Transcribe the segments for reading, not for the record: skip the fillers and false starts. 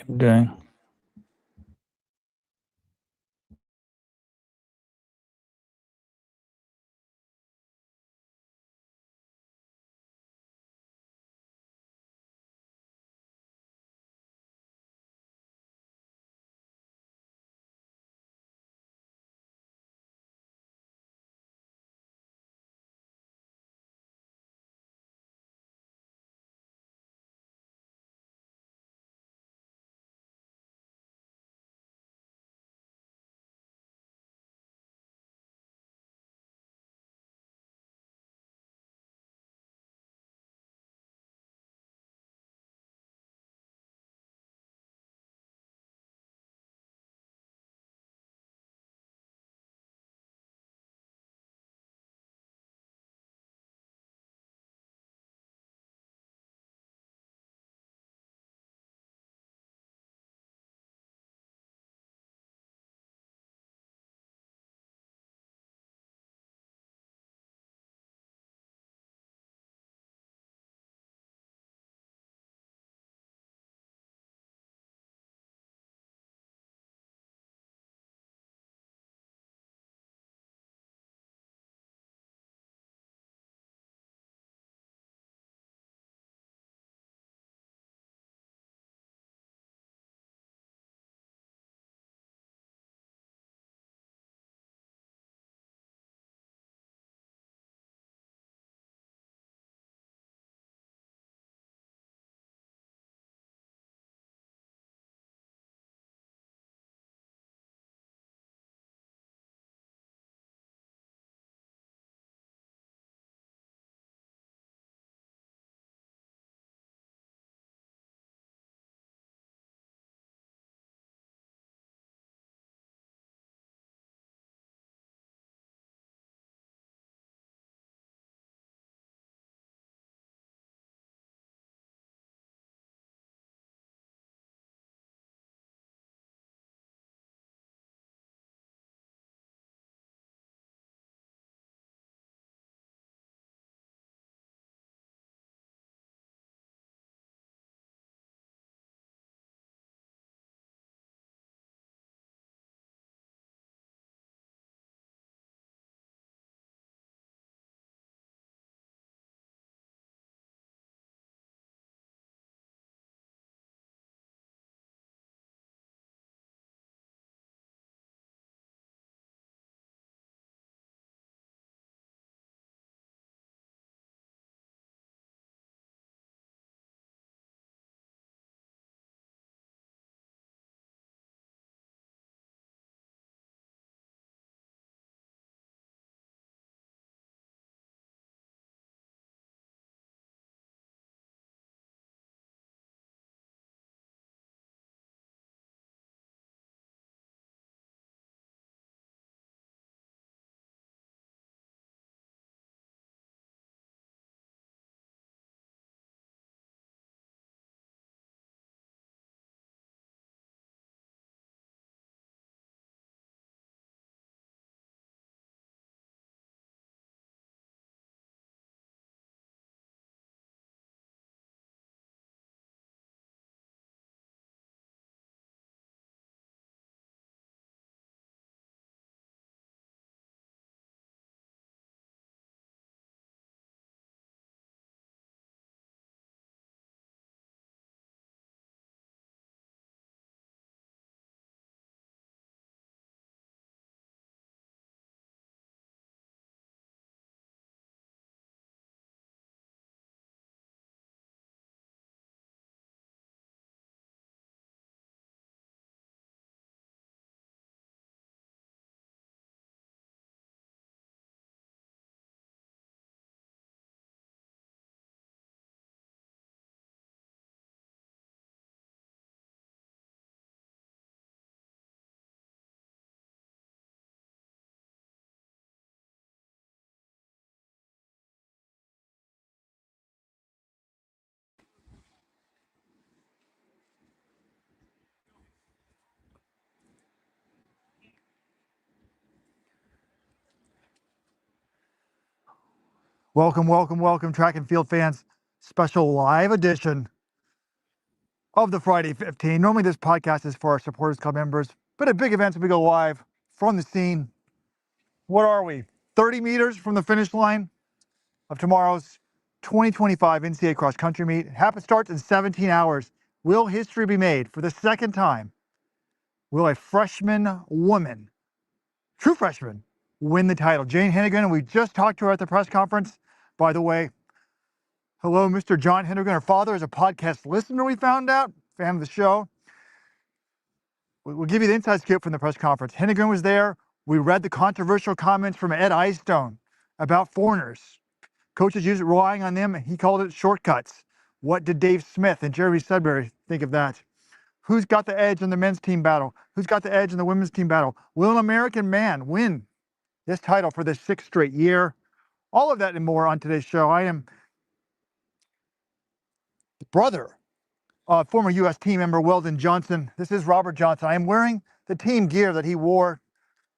you doing? Welcome, welcome, welcome, track and field fans. Special live edition of the Friday 15. Normally this podcast is for our Supporters Club members, but at big events we go live from the scene. What are we? 30 meters from the finish line of tomorrow's 2025 NCAA cross country meet. It starts in 17 hours. Will history be made for the second time? Will a freshman woman, true freshman, win the title? Jane Hedengren, and we just talked to her at the press conference. By the way, hello, Mr. John Hedengren. Her father is a podcast listener, we found out, fan of the show. We'll give you the inside scoop from the press conference. Hedengren was there. We read the controversial comments from Ed Eyestone about foreigners. Coaches use it, relying on them. He called it shortcuts. What did Dave Smith and Jeremy Sudbury think of that? Who's got the edge in the men's team battle? Who's got the edge in the women's team battle? Will an American man win this title for the 6th straight year? All of that and more on today's show. I am the brother of former U.S. team member Weldon Johnson. This is Robert Johnson. I am wearing the team gear that he wore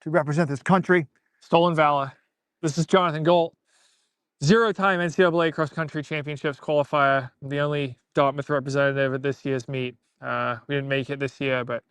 to represent this country. Stolen valor. This is Jonathan Galt, 0-time NCAA cross-country championships qualifier. I'm the only Dartmouth representative at this year's meet. We didn't make it this year, but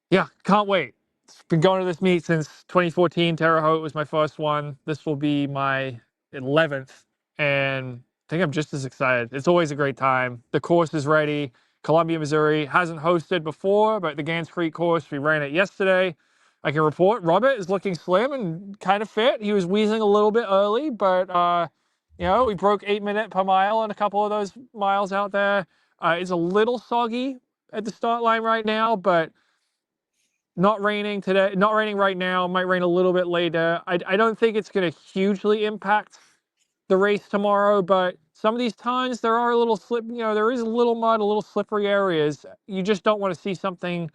yeah, can't wait. It's been going to this meet since 2014. Terre Haute was my first one. This will be my 11th, and I think I'm just as excited. It's always a great time. The course is ready. Columbia, Missouri hasn't hosted before, but the Gans Creek course, we ran it yesterday. I can report Robert is looking slim and kind of fit. He was wheezing a little bit early, but we broke 8 minutes per mile on a couple of those miles out there. It's a little soggy at the start line right now, but not raining today. Not raining right now. Might rain a little bit later. I don't think it's going to hugely impact the race tomorrow, but some of these times there are a little slip. There is a little mud, a little slippery areas. You just don't want to see something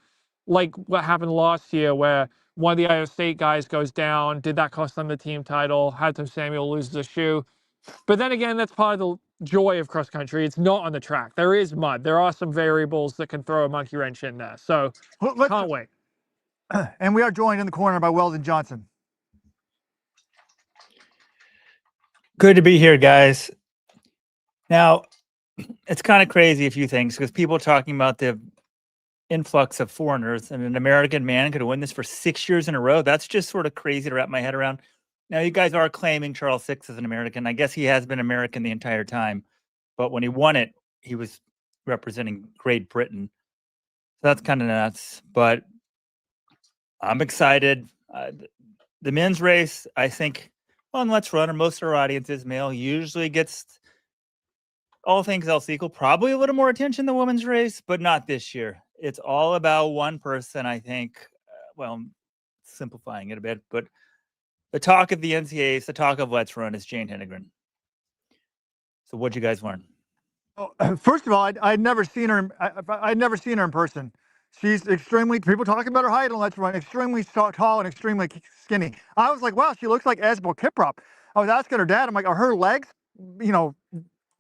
like what happened last year, where one of the Iowa State guys goes down. Did that cost them the team title? Hadton Samuel loses a shoe. But then again, that's part of the joy of cross country. It's not on the track. There is mud. There are some variables that can throw a monkey wrench in there. So can't wait. And we are joined in the corner by Weldon Johnson. Good to be here, guys. Now, it's kind of crazy, a few things, because people are talking about the influx of foreigners, and an American man could win this for 6 years in a row. That's just sort of crazy to wrap my head around. Now, you guys are claiming Charles VI is an American. I guess he has been American the entire time. But when he won it, he was representing Great Britain. So that's kind of nuts. But I'm excited. The men's race, I think, on Let's Run, or most of our audience is male, usually gets, all things else equal, probably a little more attention than the women's race, but not this year. It's all about one person, I think. Well, I'm simplifying it a bit, but the talk of the NCAAs, the talk of Let's Run is Jane Hedengren. So what'd you guys learn? First of all, I'd never seen her. I'd never seen her in person. She's extremely, people talking about her height on Let's Run, extremely tall and extremely skinny. I was like, wow, she looks like Asbel Kiprop. I was asking her dad, I'm like, are her legs,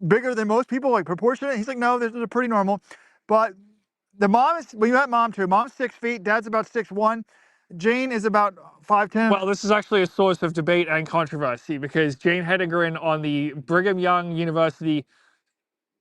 bigger than most people, like proportionate? He's like, no, this is pretty normal. But the mom is, we met mom too. Mom's 6 feet, dad's about 6'1". Jane is about 5'10". Well, this is actually a source of debate and controversy, because Jane Hedengren on the Brigham Young University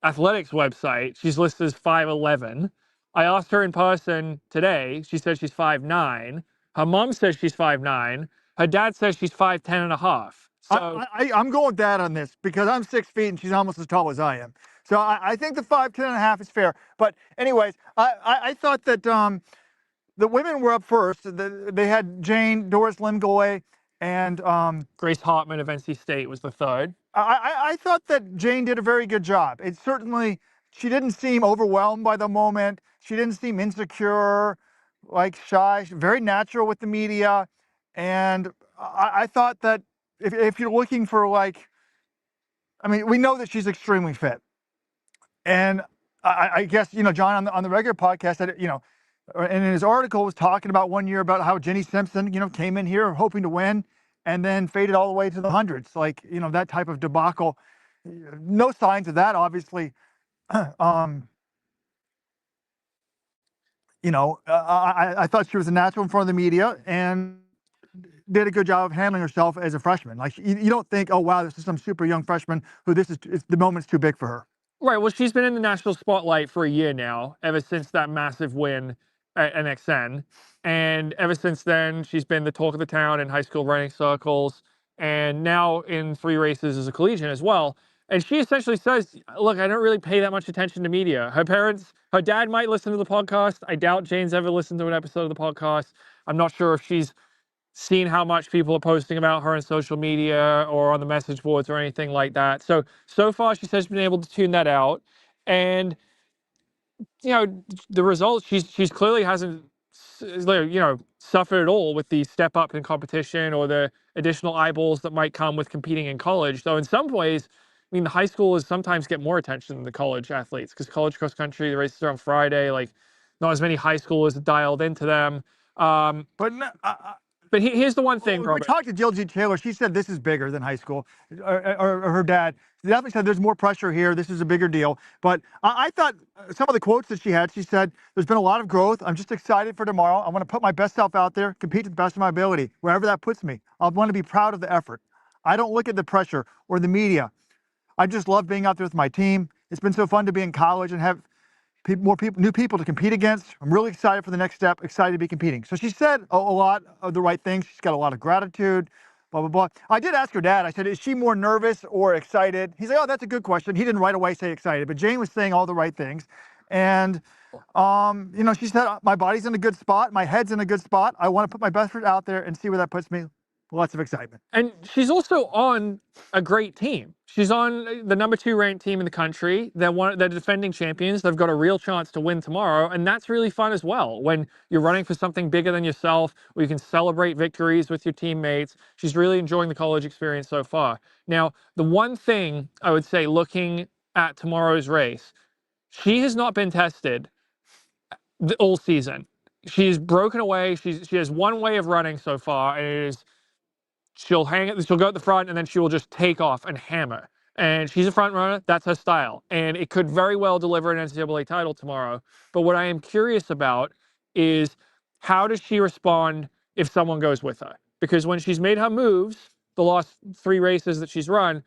athletics website, she's listed as 5'11". I asked her in person today. She said she's 5'9". Her mom says she's 5'9". Her dad says she's 5'10 and a half. So I'm going with dad on this, because I'm 6 feet and she's almost as tall as I am. So I think the 5'10 and a half is fair. But anyways, I thought that the women were up first. They had Jane, Doris Limgoy, and Grace Hartman of NC State was the third. I thought that Jane did a very good job. It certainly, she didn't seem overwhelmed by the moment. She didn't seem insecure, like shy, very natural with the media. And I thought that if you're looking for we know that she's extremely fit. And I guess, John on the regular podcast, and in his article was talking about one year about how Jenny Simpson, came in here hoping to win and then faded all the way to the hundreds, that type of debacle. No signs of that, obviously. I thought she was a natural in front of the media and did a good job of handling herself as a freshman. Like, you don't think, oh, wow, this is some super young freshman who the moment's too big for her. Right. Well, she's been in the national spotlight for a year now, ever since that massive win at NXN. And ever since then, she's been the talk of the town in high school running circles, and now in 3 races as a collegian as well. And she essentially says, look, I don't really pay that much attention to media. Her dad might listen to the podcast. I doubt Jane's ever listened to an episode of the podcast. I'm not sure if she's seen how much people are posting about her on social media or on the message boards or anything like that. So far, she says she's been able to tune that out. And, the results, she's clearly hasn't, suffered at all with the step up in competition or the additional eyeballs that might come with competing in college. Though in some ways, I mean, the high schoolers sometimes get more attention than the college athletes, because college cross country, the races are on Friday, like not as many high schoolers are dialed into them. But But here's the one thing, we Robert. talked to Jill G. Taylor. She said this is bigger than high school. Or her dad definitely said there's more pressure here. This is a bigger deal. But I thought some of the quotes that she said, there's been a lot of growth. I'm just excited for tomorrow. I want to put my best self out there, compete to the best of my ability, wherever that puts me. I want to be proud of the effort. I don't look at the pressure or the media. I just love being out there with my team. It's been so fun to be in college and have new people to compete against. I'm really excited for the next step, excited to be competing. So she said a lot of the right things. She's got a lot of gratitude, blah, blah, blah. I did ask her dad, I said, is she more nervous or excited? He's like, oh, that's a good question. He didn't right away say excited, but Jane was saying all the right things. And, she said, my body's in a good spot. My head's in a good spot. I want to put my best foot out there and see where that puts me. Lots of excitement. And she's also on a great team. She's on the number 2 ranked team in the country. They're defending champions. They've got a real chance to win tomorrow. And that's really fun as well. When you're running for something bigger than yourself, where you can celebrate victories with your teammates. She's really enjoying the college experience so far. Now, the one thing I would say, looking at tomorrow's race, she has not been tested all season. She's broken away. She has one way of running so far, and it is she'll go at the front, and then she will just take off and hammer. And she's a front runner. That's her style. And it could very well deliver an NCAA title tomorrow. But what I am curious about is, how does she respond if someone goes with her? Because when she's made her moves, the last 3 races that she's run,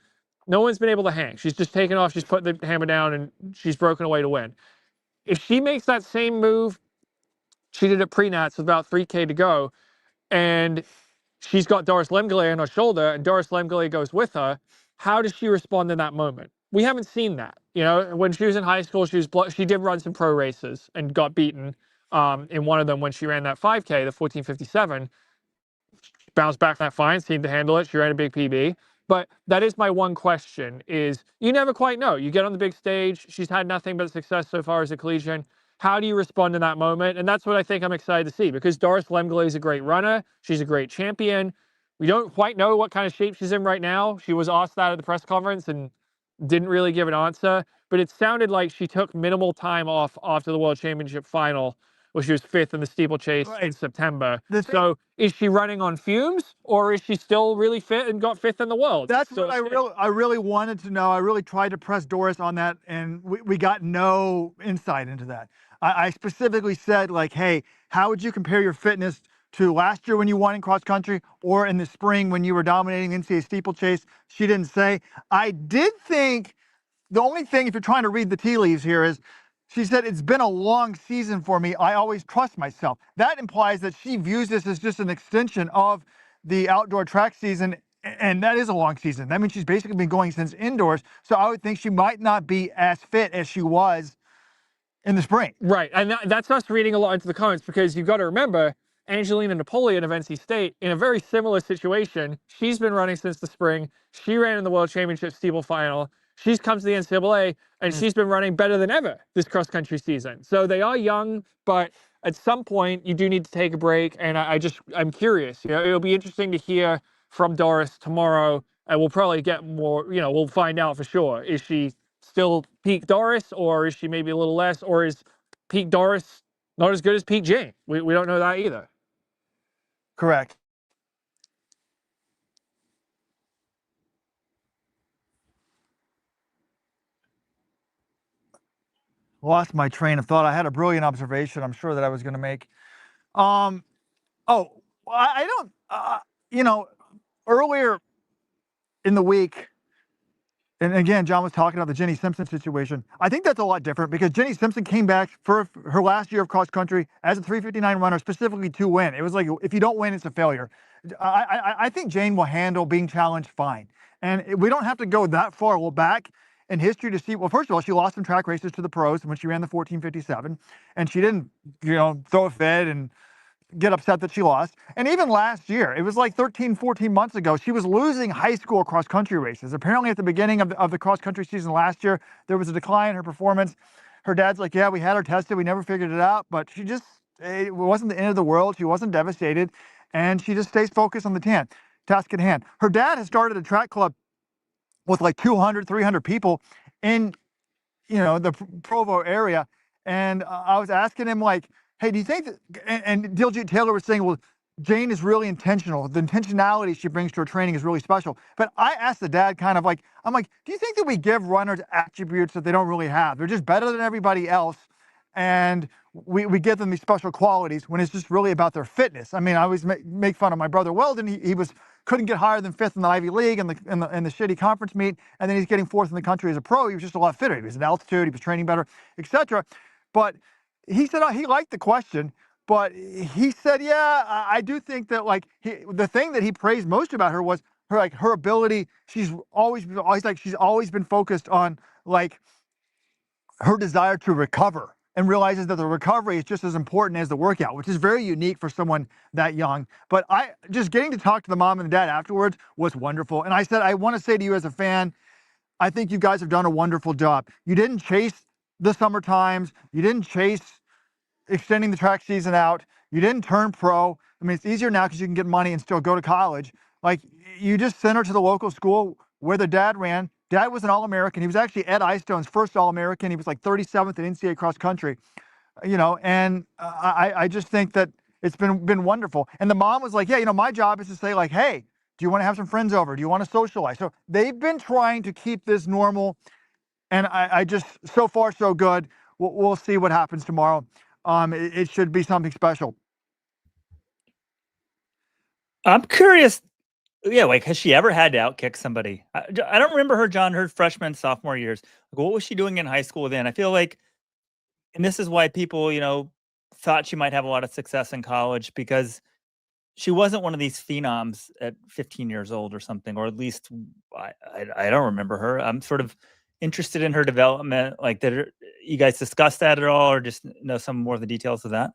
no one's been able to hang. She's just taken off, she's put the hammer down, and she's broken away to win. If she makes that same move, she did it pre-nats with about 3K to go, and she's got Doris Lemgele on her shoulder, and Doris Lemgele goes with her, how does she respond in that moment? We haven't seen that. When she was in high school, she did run some pro races and got beaten in one of them when she ran that 5K, the 14:57. Bounced back that fine, seemed to handle it. She ran a big PB. But that is my one question, is you never quite know. You get on the big stage. She's had nothing but success so far as a collegian. How do you respond in that moment? And that's what I think I'm excited to see, because Doris Lemgele is a great runner. She's a great champion. We don't quite know what kind of shape she's in right now. She was asked that at the press conference and didn't really give an answer. But it sounded like she took minimal time off after the World Championship final, where she was 5th in the steeplechase in September. So is she running on fumes, or is she still really fit and got 5th in the world? That's what I really wanted to know. I really tried to press Doris on that, and we got no insight into that. I specifically said, like, hey, how would you compare your fitness to last year when you won in cross country, or in the spring when you were dominating the NCAA steeplechase? She didn't say. I did think the only thing, if you're trying to read the tea leaves here, is she said, it's been a long season for me. I always trust myself. That implies that she views this as just an extension of the outdoor track season, and that is a long season. That means she's basically been going since indoors. So I would think she might not be as fit as she was in the spring. Right, and that's us reading a lot into the comments, because you've got to remember, Angelina Napoleon of NC State, in a very similar situation. She's been running since the spring. She ran in the World Championship steeple final. She's come to the NCAA, and she's been running better than ever this cross-country season. So they are young, but at some point, you do need to take a break, and I'm curious. It'll be interesting to hear from Doris tomorrow, and we'll probably get more, we'll find out for sure. Is she still peak Doris, or is she maybe a little less, or is peak Doris not as good as peak Jane? We don't know that either. Correct. Lost my train of thought. I had a brilliant observation, I'm sure, that I was going to make. I don't, earlier in the week, And again, John was talking about the Jenny Simpson situation. I think that's a lot different because Jenny Simpson came back for her last year of cross country as a 3:59 runner, specifically to win. It was like, if you don't win, it's a failure. I think Jane will handle being challenged fine. And we don't have to go that far back in history to see. Well, first of all, she lost some track races to the pros when she ran the 14:57, and she didn't, throw a fit and get upset that she lost. And even last year, it was like 13, 14 months ago, she was losing high school cross country races. Apparently at the beginning of the cross country season last year, there was a decline in her performance. Her dad's like, yeah, we had her tested. We never figured it out, but it wasn't the end of the world. She wasn't devastated. And she just stays focused on the task at hand. Her dad has started a track club with like 200, 300 people in the Provo area. And I was asking him, like, hey, do you think that, and Diljit Taylor was saying, well, Jane is really intentional. The intentionality she brings to her training is really special. But I asked the dad kind of like, I'm like, do you think that we give runners attributes that they don't really have? They're just better than everybody else. And we give them these special qualities when it's just really about their fitness. I mean, I always make fun of my brother Weldon. He couldn't get higher than 5th in the Ivy League in the shitty conference meet, and then he's getting 4th in the country as a pro. He was just a lot fitter. He was at altitude. He was training better, etc. But he said he liked the question, but he said, yeah, I do think that the thing that he praised most about her was her ability. She's always been focused on her desire to recover, and realizes that the recovery is just as important as the workout, which is very unique for someone that young. But I just getting to talk to the mom and the dad afterwards was wonderful. And I said, I want to say to you as a fan, I think you guys have done a wonderful job. You didn't chase the summer times. You didn't chase extending the track season out. You didn't turn pro. I mean, it's easier now because you can get money and still go to college. You just sent her to the local school where the dad ran. Dad was an All-American. He was actually Ed Eyestone's first All-American. He was like 37th in NCAA cross country, and I just think that it's been wonderful. And the mom was like, yeah, my job is to say hey, do you want to have some friends over? Do you want to socialize? So they've been trying to keep this normal. And I just, so far so good. We'll see what happens tomorrow. It should be something special. I'm curious. Yeah, has she ever had to outkick somebody? I don't remember her, John, her freshman, sophomore years. What was she doing in high school then? I feel like, and this is why people, thought she might have a lot of success in college, because she wasn't one of these phenoms at 15 years old or something, or at least I don't remember her. I'm sort of interested in her development. You guys discussed that at all, or just know some more of the details of that?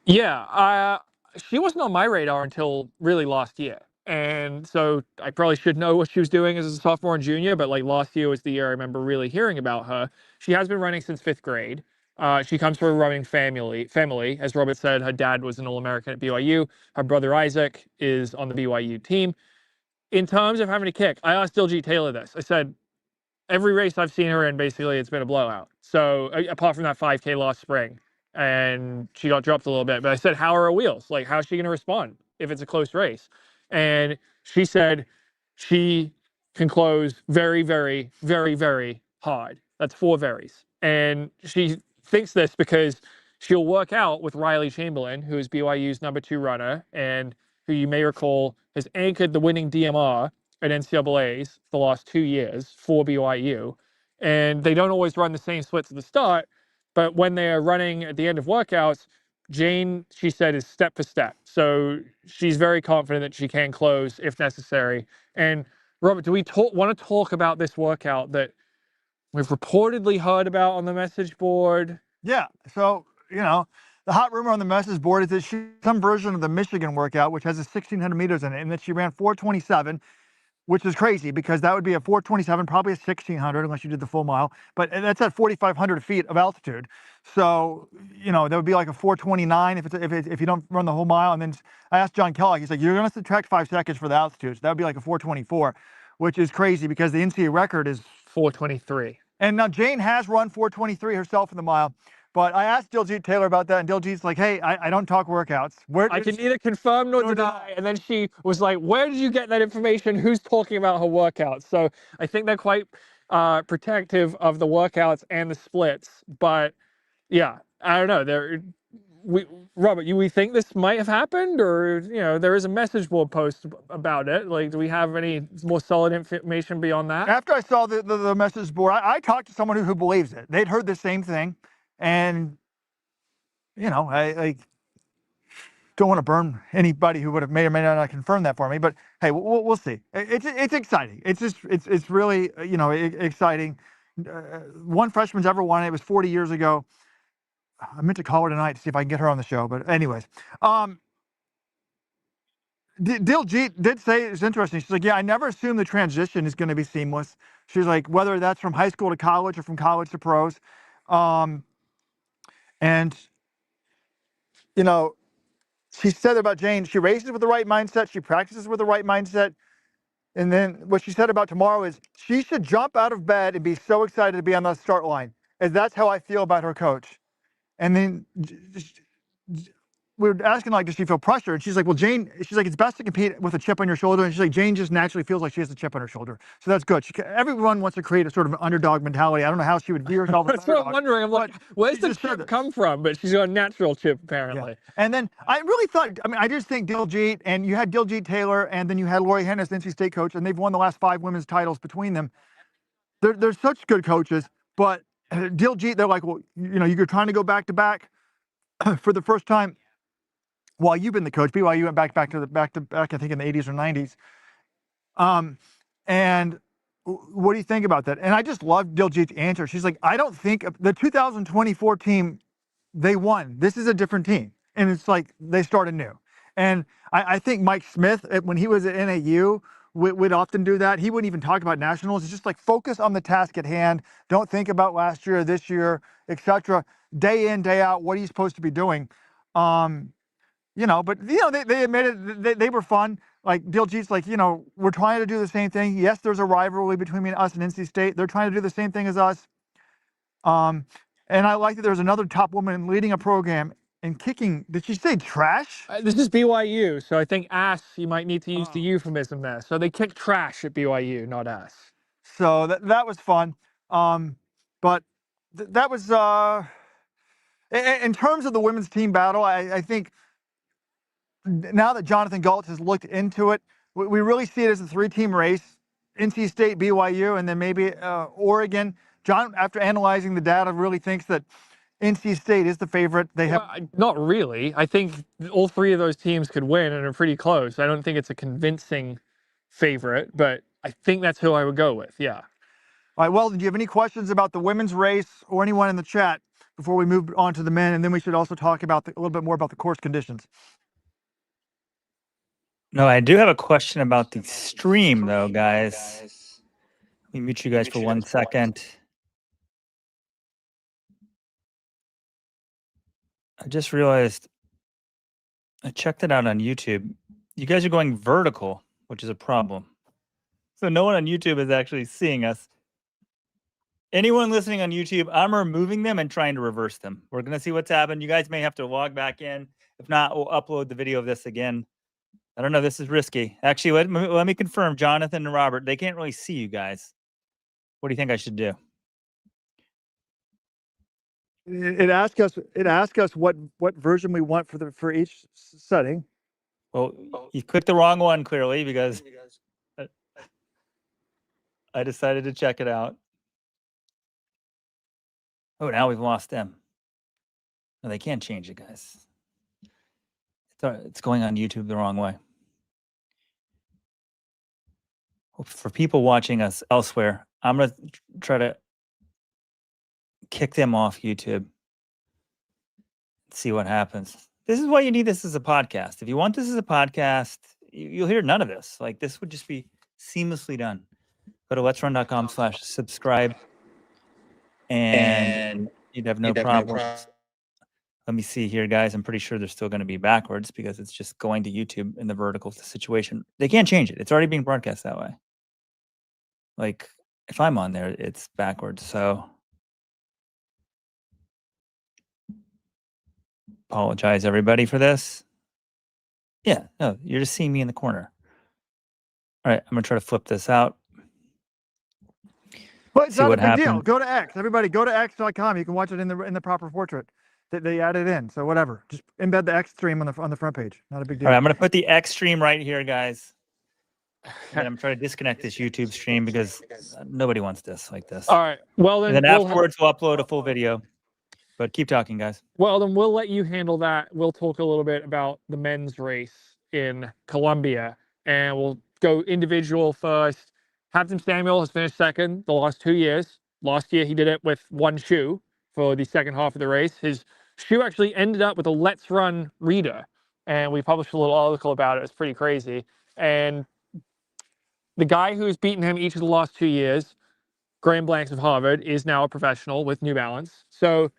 Yeah, she wasn't on my radar until really last year. And so I probably should know what she was doing as a sophomore and junior, but last year was the year I remember really hearing about her. She has been running since 5th grade. She comes from a running family. As Robert said, her dad was an All-American at BYU. Her brother Isaac is on the BYU team. In terms of having to kick, I asked Diljit Taylor this. I said, every race I've seen her in, basically, it's been a blowout. So apart from that 5K last spring, and she got dropped a little bit, but I said, how are her wheels? How's she going to respond if it's a close race? And she said she can close very, very, very, very hard. That's 4 verys. And she thinks this because she'll work out with Riley Chamberlain, who is BYU's number 2 runner, and who you may recall has anchored the winning DMR at NCAA's the last 2 years for BYU. And they don't always run the same splits at the start, but when they are running at the end of workouts, Jane, she said, is step for step. So she's very confident that she can close if necessary. And Robert, do we want to talk about this workout that we've reportedly heard about on the message board? Yeah. So, the hot rumor on the message board is that she some version of the Michigan workout, which has a 1,600 meters in it, and that she ran 4:27, which is crazy because that would be a 4:27, probably a 1,600 unless you did the full mile. But that's at 4,500 feet of altitude. So, that would be like a 4:29 if you don't run the whole mile. And then I asked John Kellogg, he's like, you're going to subtract 5 seconds for the altitude. So that would be like a 4:24, which is crazy because the NCAA record is 4:23. And now Jane has run 4:23 herself in the mile. But I asked Diljit Taylor about that, and Diljit's like, hey, I don't talk workouts. I can neither confirm nor deny. And then she was like, where did you get that information? Who's talking about her workouts? So I think they're quite protective of the workouts and the splits. But yeah, I don't know. Robert, we think this might have happened, or there is a message board post about it. Like, do we have any more solid information beyond that? After I saw the message board, I talked to someone who believes it. They'd heard the same thing, and I don't want to burn anybody who would have may or may not confirmed that for me. But hey, we'll see. It's exciting. It's really exciting. One freshman's ever won it. It was 40 years ago. I meant to call her tonight to see if I can get her on the show. But anyways, Diljeet did say, it's interesting. She's like, yeah, I never assumed the transition is going to be seamless. She's like, whether that's from high school to college or from college to pros. And she said about Jane, she races with the right mindset. She practices with the right mindset. And then what she said about tomorrow is she should jump out of bed and be so excited to be on the start line. And that's how I feel about her coach. And then we were asking, like, does she feel pressure? And she's like, well, Jane, she's like, it's best to compete with a chip on your shoulder. And she's like, Jane just naturally feels like she has a chip on her shoulder. So that's good. Everyone wants to create a sort of an underdog mentality. I don't know how she would view herself as That's what I'm wondering. I'm like, where's the chip come from? But she's got a natural chip, apparently. Yeah. And then I really thought, I just think Diljeet, and you had Diljeet Taylor, and then you had Lori Hennis, NC State coach, and they've won the last 5 women's titles between them. They're such good coaches, but Diljeet, they're like, well, you're trying to go back to back for the first time. While you've been the coach, BYU went back, I think in the 80s or 90s. And what do you think about that? And I just love Diljeet's answer. She's like, I don't think the 2024 team, they won. This is a different team. And it's like they started new. And I think Mike Smith, when he was at NAU, would often do that. He wouldn't even talk about nationals. It's just like, focus on the task at hand. Don't think about last year, this year, etc. Day in, day out, what are you supposed to be doing? But they admitted they were fun. Like Diljeet's like, we're trying to do the same thing. Yes, there's a rivalry between us and NC State. They're trying to do the same thing as us. And I like that there's another top woman leading a program and kicking. Did she say trash? This is BYU, so I think ass. You might need to use the euphemism there. So they kick trash at BYU, not ass. So that was fun. But that was in terms of the women's team battle. I think, now that Jonathan Galt has looked into it, we really see it as a 3-team race: NC State, BYU, and then maybe Oregon. John, after analyzing the data, really thinks that NC State is the favorite. Not really. I think all 3 of those teams could win and are pretty close. I don't think it's a convincing favorite, but I think that's who I would go with. Yeah. All right. Well, do you have any questions about the women's race or anyone in the chat before we move on to the men? And then we should also talk about a little bit more about the course conditions. No, I do have a question about the stream, though, guys. Let me mute you guys for 1 second. I just realized I checked it out on YouTube. You guys are going vertical, which is a problem. So no one on YouTube is actually seeing us. Anyone listening on YouTube, I'm removing them and trying to reverse them. We're going to see what's happened. You guys may have to log back in. If not, we'll upload the video of this again. I don't know. This is risky. Actually, let me confirm, Jonathan and Robert, they can't really see you guys. What do you think I should do? It asks us what version we want for each setting. Well, you clicked the wrong one clearly, because I decided to check it out. Oh, now we've lost them. No, they can't change it, guys. It's going on YouTube the wrong way. For people watching us elsewhere, I'm going to try to kick them off YouTube. See what happens. This is why you need this as a podcast. If you want this as a podcast, you'll hear none of this. Like, this would just be seamlessly done. Go to letsrun.com/subscribe and you'd have no problems. Let me see here, guys. I'm pretty sure they're still going to be backwards because it's just going to YouTube in the vertical situation. They can't change it. It's already being broadcast that way. Like, if I'm on there, it's backwards. So apologize, everybody, for this. Yeah, no, you're just seeing me in the corner. All right, I'm going to try to flip this out. But it's not a big deal. Go to X. Everybody, go to x.com. You can watch it in the proper portrait. They added in. So whatever. Just embed the X stream on the front page. Not a big deal. All right, I'm going to put the X stream right here, guys. And then I'm trying to disconnect this YouTube stream because nobody wants this like this. All right. Well, And then afterwards, we'll upload a full video. But keep talking, guys. Well, then we'll let you handle that. We'll talk a little bit about the men's race in Colombia, and we'll go individual first. Habtom Samuel has finished second the last 2 years. Last year, he did it with one shoe for the second half of the race. His shoe actually ended up with a Let's Run reader, and we published a little article about it. It's pretty crazy. And the guy who's beaten him each of the last 2 years, Graham Blanks of Harvard, is now a professional with New Balance. So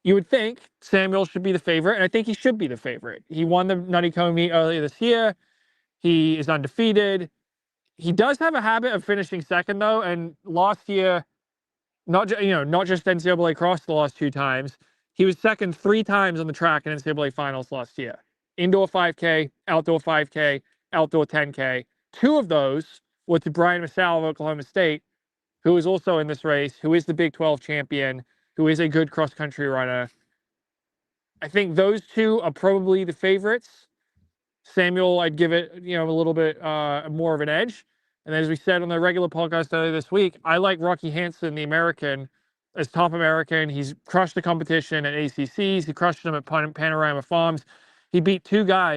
you would think Samuel should be the favorite, and I think he should be the favorite. He won the Nutty Cone meet earlier this year. He is undefeated. He does have a habit of finishing second, though, and last year, not just NCAA cross the last 2 times, he was second 3 times on the track in NCAA finals last year. Indoor 5K, outdoor 5K, outdoor 10K. 2 of those were to Brian Massal of Oklahoma State, who is also in this race, who is the Big 12 champion, who is a good cross-country runner. I think those 2 are probably the favorites. Samuel, I'd give it, a little bit more of an edge. And as we said on the regular podcast earlier this week, I like Rocky Hansen, the American, as top American. He's crushed the competition at ACCs. He crushed them at Panorama Farms. He beat 2 guys